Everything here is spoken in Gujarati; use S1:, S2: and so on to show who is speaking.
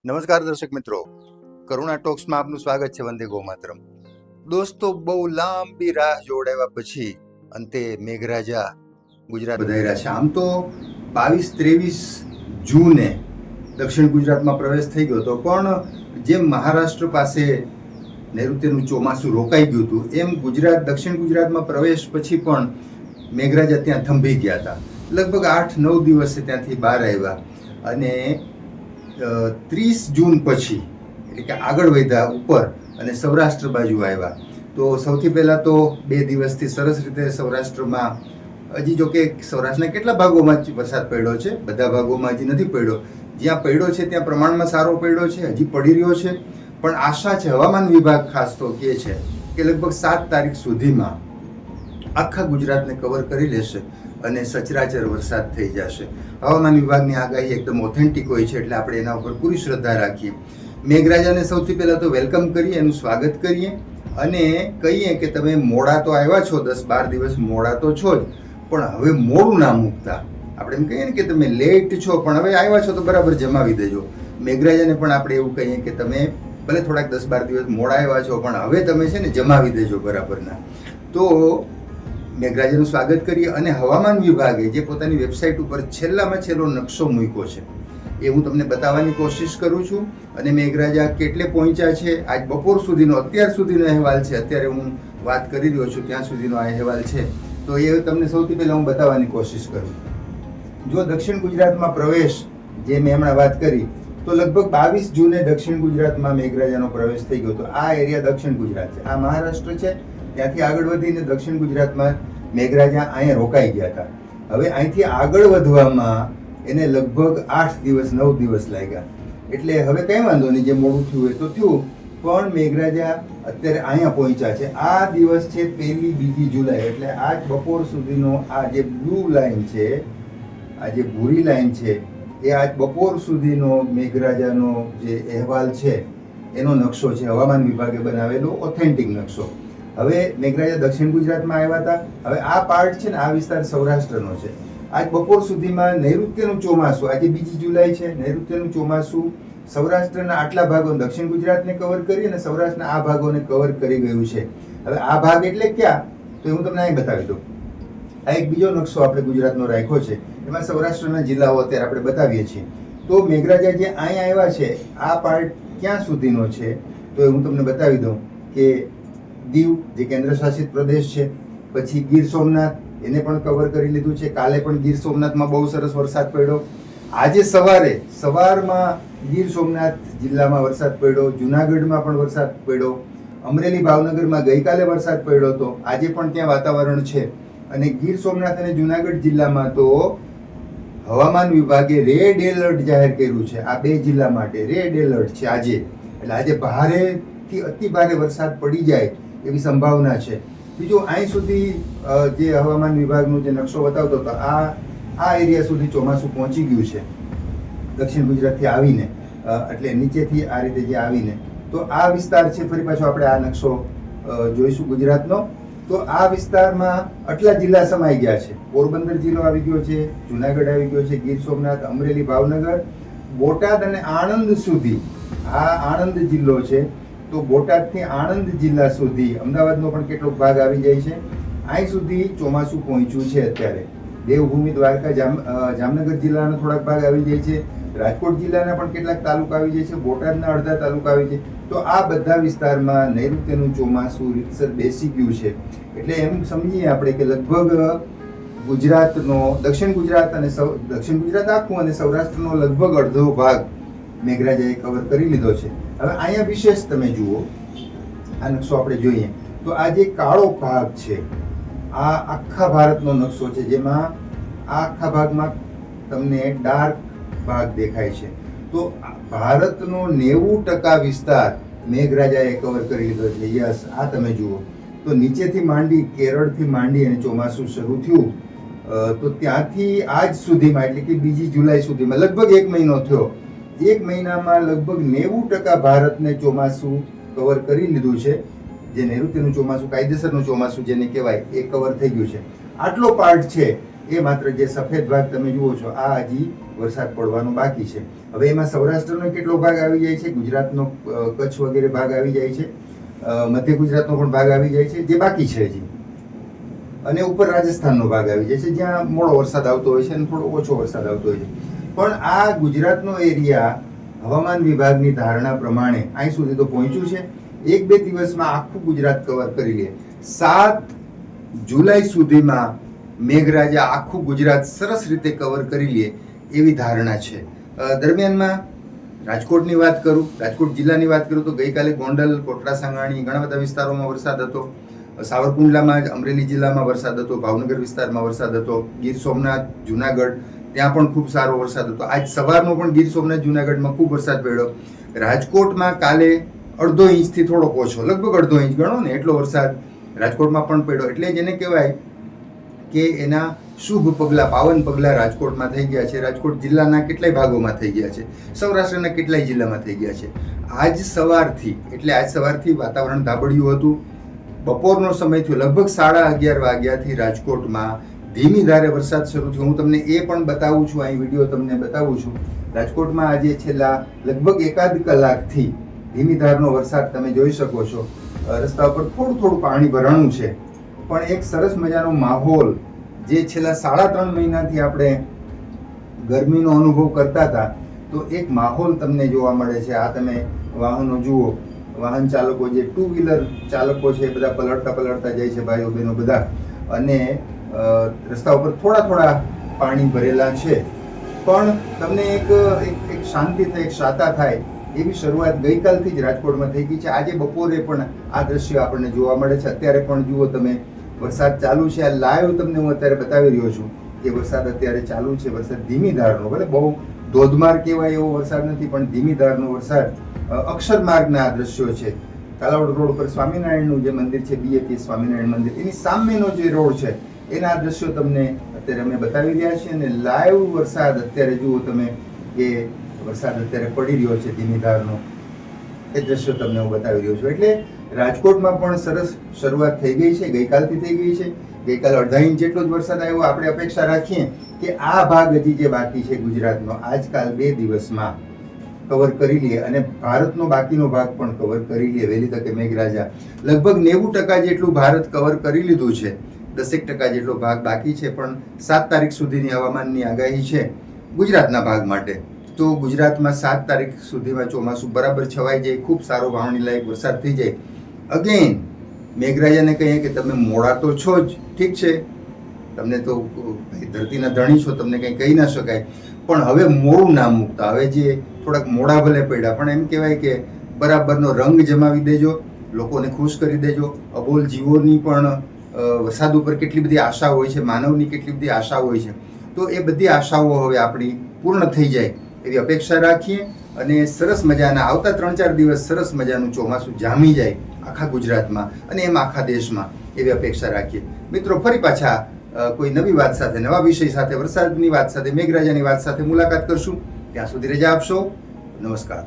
S1: નમસ્કાર દર્શક મિત્રો, કરુણા ટોક્સમાં આપનું સ્વાગત છે. વંદે ગોમાતરમ. દોસ્તો, બહુ લાંબી રાહ જોડાવ્યા પછી અંતે મેઘરાજા ગુજરાત વધાર્યા છે. આમ તો 22-23 જૂને દક્ષિણ ગુજરાતમાં પ્રવેશ થઈ ગયો હતો, પણ જેમ મહારાષ્ટ્ર પાસે નૈઋત્યનું ચોમાસું રોકાઈ ગયું હતું, એમ દક્ષિણ ગુજરાતમાં પ્રવેશ પછી પણ મેઘરાજા ત્યાં થંભી ગયા હતા. લગભગ 8-9 દિવસે ત્યાંથી બહાર આવ્યા અને 30 જૂન પછી એટલે કે આગળ વધ્યા ઉપર અને સૌરાષ્ટ્ર બાજુ આવ્યા. તો સૌથી પહેલાં તો 2 દિવસથી સરસ રીતે સૌરાષ્ટ્રમાં, હજી જો કે સૌરાષ્ટ્રના કેટલા ભાગોમાં વરસાદ પડ્યો છે, બધા ભાગોમાં હજી નથી પડ્યો. જ્યાં પડ્યો છે ત્યાં પ્રમાણમાં સારો પડ્યો છે, હજી પડી રહ્યો છે. પણ આશા છે, હવામાન વિભાગ ખાસ તો કહે છે કે લગભગ 7 તારીખ સુધીમાં આખા ગુજરાતને કવર કરી લેશે અને સચરાચર વરસાદ થઈ જશે. હવામાન વિભાગની આગાહી એકદમ ઓથેન્ટિક હોય છે, એટલે આપણે એના ઉપર પૂરી શ્રદ્ધા રાખીએ. મેઘરાજાને સૌથી પહેલાં તો વેલકમ કરીએ, એનું સ્વાગત કરીએ અને કહીએ કે તમે મોડા તો આવ્યા છો, 10-12 દિવસ મોડા તો છો જ, પણ હવે મોડું ના મૂકતા. આપણે એમ કહીએ ને કે તમે લેટ છો, પણ હવે આવ્યા છો તો બરાબર જમાવી દેજો. મેઘરાજાને પણ આપણે એવું કહીએ કે તમે ભલે થોડાક 10-12 દિવસ મોડા આવ્યા છો, પણ હવે તમે છે ને જમાવી દેજો બરાબરના. તો મેઘરાજાનું સ્વાગત કરીએ અને હવામાન વિભાગે જે પોતાની વેબસાઇટ ઉપર છેલ્લામાં છેલ્લો નકશો મૂક્યો છે એ હું તમને બતાવવાની કોશિશ કરું છું. અને મેઘરાજા કેટલે પહોંચ્યા છે, આજ બપોર સુધીનો, અત્યાર સુધીનો અહેવાલ છે, અત્યારે હું વાત કરી રહ્યો છું ત્યાં સુધીનો આ અહેવાલ છે, તો એ તમને સૌથી પહેલાં હું બતાવવાની કોશિશ કરું. જો દક્ષિણ ગુજરાતમાં પ્રવેશ જે મેં હમણાં વાત કરી, તો લગભગ 22 જૂને દક્ષિણ ગુજરાતમાં મેઘરાજાનો પ્રવેશ થઈ ગયો. તો આ એરિયા દક્ષિણ ગુજરાત છે, આ મહારાષ્ટ્ર છે. ત્યાંથી આગળ વધીને દક્ષિણ ગુજરાતમાં મેઘરાજા અહીંયા રોકાઈ ગયા હતા. હવે અહીંથી આગળ વધવામાં એને લગભગ 8 દિવસ 9 દિવસ લાગ્યા. એટલે હવે કંઈ વાંધો નહીં, જે મોડું થયું હોય તો થયું, પણ મેઘરાજા અત્યારે અહીંયા પહોંચ્યા છે. આ દિવસ છે 1-2 જુલાઈ, એટલે આજ બપોર સુધીનો આ જે બ્લુ લાઈન છે, આ જે ભૂરી લાઈન છે, એ આજ બપોર સુધીનો મેઘરાજાનો જે અહેવાલ છે એનો નકશો છે, હવામાન વિભાગે બનાવેલો ઓથેન્ટિક નકશો. હવે મેઘરાજા દક્ષિણ ગુજરાતમાં આવ્યા હતા. હવે આ પાર્ટ છે ને, આ વિસ્તાર સૌરાષ્ટ્રનો છે. આજ બપોર સુધીમાં નૈઋત્યનું ચોમાસું, આજે 2 જુલાઈ છે, નૈઋત્યનું ચોમાસું સૌરાષ્ટ્રના આટલા ભાગો, દક્ષિણ ગુજરાતને કવર કરી અને સૌરાષ્ટ્રના આ ભાગોને કવર કરી ગયું છે. હવે આ ભાગ એટલે ક્યાં, તો હું તમને અહીં બતાવી દઉં. આ એક બીજો નકશો આપણે ગુજરાતનો રાખ્યો છે, એમાં સૌરાષ્ટ્રના જિલ્લાઓ અત્યારે આપણે બતાવીએ છીએ. તો મેઘરાજા જે અહીંયા આવ્યા છે, આ પાર્ટ ક્યાં સુધીનો છે, તો હું તમને બતાવી દઉં કે દીવ જે કેન્દ્ર શાસિત પ્રદેશ છે, પછી ગીર સોમનાથ, એને પણ કવર કરી લીધું છે. કાલે પણ ગીર સોમનાથમાં બહુ સરસ વરસાદ પડ્યો. આજે સવારમાં ગીર સોમનાથ જિલ્લામાં વરસાદ પડ્યો, જુનાગઢમાં પણ વરસાદ પડ્યો, અમરેલી ભાવનગરમાં ગઈકાલે વરસાદ પડ્યો હતો, આજે પણ ત્યાં વાતાવરણ છે. અને ગીર સોમનાથ અને જુનાગઢ જિલ્લામાં તો હવામાન વિભાગે રેડ એલર્ટ જાહેર કર્યું છે. આ 2 જિલ્લા માટે રેડ એલર્ટ છે આજે. એટલે આજે ભારેથી અતિ ભારે વરસાદ પડી જાય એવી સંભાવના છે. બીજું, અહીં સુધી જે હવામાન વિભાગનો જે નકશો બતાવતો હતો, આ એરિયા સુધી ચોમાસું પહોંચી ગયું છે દક્ષિણ ગુજરાતથી આવીને, એટલે નીચેથી આ રીતે જે આવીને, તો આ વિસ્તાર છે. ફરી પાછો આપણે આ નકશો જોઈશું ગુજરાતનો. તો આ વિસ્તારમાં આટલા જિલ્લા સમાઈ ગયા છે. પોરબંદર જિલ્લો આવી ગયો છે, જુનાગઢ આવી ગયો છે, ગીર સોમનાથ, અમરેલી, ભાવનગર, બોટાદ અને આણંદ સુધી. આ આણંદ જિલ્લો છે, તો બોટાદથી આણંદ જિલ્લા સુધી, અમદાવાદનો પણ કેટલોક ભાગ આવી જાય છે. અહીં સુધી ચોમાસું પહોંચ્યું છે અત્યારે. દેવભૂમિ, દ્વારકા, જામનગર જિલ્લાના થોડાક ભાગ આવી જાય છે, રાજકોટ જિલ્લાના પણ કેટલાક તાલુકા આવી જાય છે, બોટાદના અડધા તાલુકા આવી જાય. તો આ બધા વિસ્તારમાં નૈઋત્યનું ચોમાસું રીતસર બેસી ગયું છે. એટલે એમ સમજીએ આપણે કે લગભગ ગુજરાતનો, દક્ષિણ ગુજરાત અને દક્ષિણ ગુજરાત આખું અને સૌરાષ્ટ્રનો લગભગ અડધો ભાગ મેઘરાજાએ કવર કરી લીધો છે. હવે અહીંયા વિશેષ તમે જુઓ, આ નકશો આપણે જોઈએ તો આ જે કાળો ભાગ છે, આ આખા ભારતનો નકશો છે, જેમાં આ આખા ભાગમાં તમને ડાર્ક ભાગ દેખાય છે. તો ભારતનો 90% વિસ્તાર મેઘરાજાએ કવર કરી લીધો છે. યસ, આ તમે જુઓ તો નીચેથી માંડી, કેરળથી માંડી અને ચોમાસું શરૂ થયું, તો ત્યાંથી આજ સુધીમાં, એટલે કે 2 જુલાઈ સુધીમાં લગભગ 1 મહિનો થયો. 1 મહિનામાં લગભગ 90% ભારતને ચોમાસું કવર કરી લીધું છે. જે નૈઋત્યનું ચોમાસું, કાયદેસરનું ચોમાસું જેને કહેવાય, એ કવર થઈ ગયું છે. આટલો પાર્ટ છે એ માત્ર જે સફેદ ભાગ તમે જુઓ છો આ હજી વરસાદ પડવાનો બાકી છે. હવે એમાં સૌરાષ્ટ્રનો કેટલો ભાગ આવી જાય છે, ગુજરાતનો કચ્છ વગેરે ભાગ આવી જાય છે, મધ્ય ગુજરાતનો પણ ભાગ આવી જાય છે જે બાકી છે હજી, અને ઉપર રાજસ્થાનનો ભાગ આવી જાય છે જ્યાં મોડો વરસાદ આવતો હોય છે અને થોડો ઓછો વરસાદ આવતો હોય છે. પણ આ ગુજરાતનો એરિયા હવામાન વિભાગની ધારણા પ્રમાણે અહીં સુધી તો પહોંચ્યું છે. 1-2 દિવસમાં આખું ગુજરાત કવર કરી લે. 7 જુલાઈ સુધીમાં મેઘરાજા આખું ગુજરાત સરસ રીતે કવર કરી લે એવી ધારણા છે. દરમિયાનમાં રાજકોટની વાત કરું, રાજકોટ જિલ્લાની વાત કરું તો ગઈકાલે ગોંડલ, કોટડા સાંગાણી ઘણા બધા વિસ્તારોમાં વરસાદ હતો. સાવરકુંડલામાં, અમરેલી જિલ્લામાં વરસાદ હતો, ભાવનગર વિસ્તારમાં વરસાદ હતો, ગીર સોમનાથ, જુનાગઢ ત્યાં પણ ખૂબ સારો વરસાદ હતો. આજ સવારનો પણ ગીર સોમનાથ, જુનાગઢમાં ખૂબ વરસાદ પડ્યો. રાજકોટમાં કાલે 1/2 ઇંચથી થોડોક ઓછો, લગભગ 1/2 ઇંચ ગણો ને એટલો વરસાદ રાજકોટમાં પણ પડ્યો. એટલે જેને કહેવાય કે એના શુભ પગલાં, પાવન પગલાં રાજકોટમાં થઈ ગયા છે. રાજકોટ જિલ્લાના કેટલાય ભાગોમાં થઈ ગયા છે, સૌરાષ્ટ્રના કેટલાય જિલ્લામાં થઈ ગયા છે. આજ સવારથી વાતાવરણ ધાબળિયું હતું. બપોરનો સમય થયો, લગભગ 11:30 વાગ્યાથી રાજકોટમાં ધીમી ધારે વરસાદ શરૂ થયો. હું તમને એ પણ બતાવું છું, અહીં વિડીયો તમને બતાવું છું. રાજકોટમાં આજે છેલ્લા લગભગ 1.5 કલાકથી ધીમી ધારનો વરસાદ તમે જોઈ શકો છો. રસ્તા ઉપર થોડું પાણી ભરાણું છે, પણ એક સરસ મજાનો માહોલ જે છેલ્લા 3.5 મહિનાથી આપણે ગરમીનો અનુભવ કરતા હતા, તો એક માહોલ તમને જોવા મળે છે. આ તમે વાહનો જુઓ, વાહન ચાલકો જે 2 વ્હીલર ચાલકો છે એ બધા પલળતા જાય છે, ભાઈઓ બહેનો બધા, અને રસ્તા ઉપર થોડા પાણી ભરેલા છે. પણ તમને એક શાંતિ થાય, એક શાતા થાય એવી શરૂઆત ગઈકાલથી જ રાજકોટમાં થઈ ગઈ છે. આજે બપોરે પણ આ દ્રશ્ય આપણને જોવા મળે છે. અત્યારે પણ જુઓ તમે, વરસાદ ચાલુ છે. આ લાઈવ તમને હું અત્યારે બતાવી રહ્યો છું કે વરસાદ અત્યારે ચાલુ છે. વરસાદ ધીમી ધારનો, ભલે બહુ ધોધમાર કહેવાય એવો વરસાદ નથી, પણ ધીમી ધારનો વરસાદ. અક્ષર માર્ગના આ દ્રશ્યો છે. કાલાવડ રોડ પર સ્વામિનારાયણનું જે મંદિર છે, BAP સ્વામિનારાયણ મંદિર, એની સામેનો જે રોડ છે એના દ્રશ્યો તમને અત્યારે અમે બતાવી રહ્યા છીએ. અને લાઈવ વરસાદ અત્યારે જુઓ તમે કે વરસાદ અત્યારે પડી રહ્યો છે ધીમી ધારનો, એ દ્રશ્યો તમને હું બતાવી રહ્યો છું. એટલે રાજકોટમાં પણ સરસ શરૂઆત થઈ ગઈ છે, ગઈકાલથી થઈ ગઈ છે. ગઈકાલે 1/2 ઇંચ જેટલો જ વરસાદ આવ્યો. આપણે અપેક્ષા રાખીએ કે આ ભાગ હજી જે બાકી છે ગુજરાતનો, આજકાલ 2 દિવસમાં કવર કરી લે અને ભારતનો બાકીનો ભાગ પણ કવર કરી લે વહેલી તકે મેઘરાજા. લગભગ 90% જેટલું ભારત કવર કરી લીધું છે, 10% જેટલો ભાગ બાકી છે. પણ 7 તારીખ સુધીની હવામાનની આગાહી છે ગુજરાતના ભાગ માટે. તો ગુજરાતમાં 7 તારીખ સુધીમાં ચોમાસું બરાબર છવાઈ જાય, ખૂબ સારો વાવણી લાયક વરસાદ થઈ જાય. અગેન મેઘરાજાને કહીએ કે તમે મોડા તો છો જ, ઠીક છે, તમને તો ધરતીના ધણી છો, તમને કંઈ કહી ના શકાય, પણ હવે મોડું ના મૂકતા. હવે જે થોડાક મોડા ભલે પડ્યા, પણ એમ કહેવાય કે બરાબરનો રંગ જમાવી દેજો, લોકોને ખુશ કરી દેજો. અબોલ જીવોની પણ વરસાદ ઉપર કેટલી બધી આશા હોય છે, માનવની કેટલી બધી આશા હોય છે. તો એ બધી આશાઓ હવે આપણી પૂર્ણ થઈ જાય એવી અપેક્ષા રાખીએ. અને સરસ મજાના આવતા 3-4 દિવસ સરસ મજાનું ચોમાસું જામી જાય આખા ગુજરાતમાં અને એમ આખા દેશમાં એવી અપેક્ષા રાખીએ. મિત્રો, ફરી પાછા કોઈ નવી વાત સાથે, નવા વિષય સાથે, વરસાદની વાત સાથે, મેઘરાજાની વાત સાથે મુલાકાત કરશું. ત્યાં સુધી રજા આપશો. નમસ્કાર.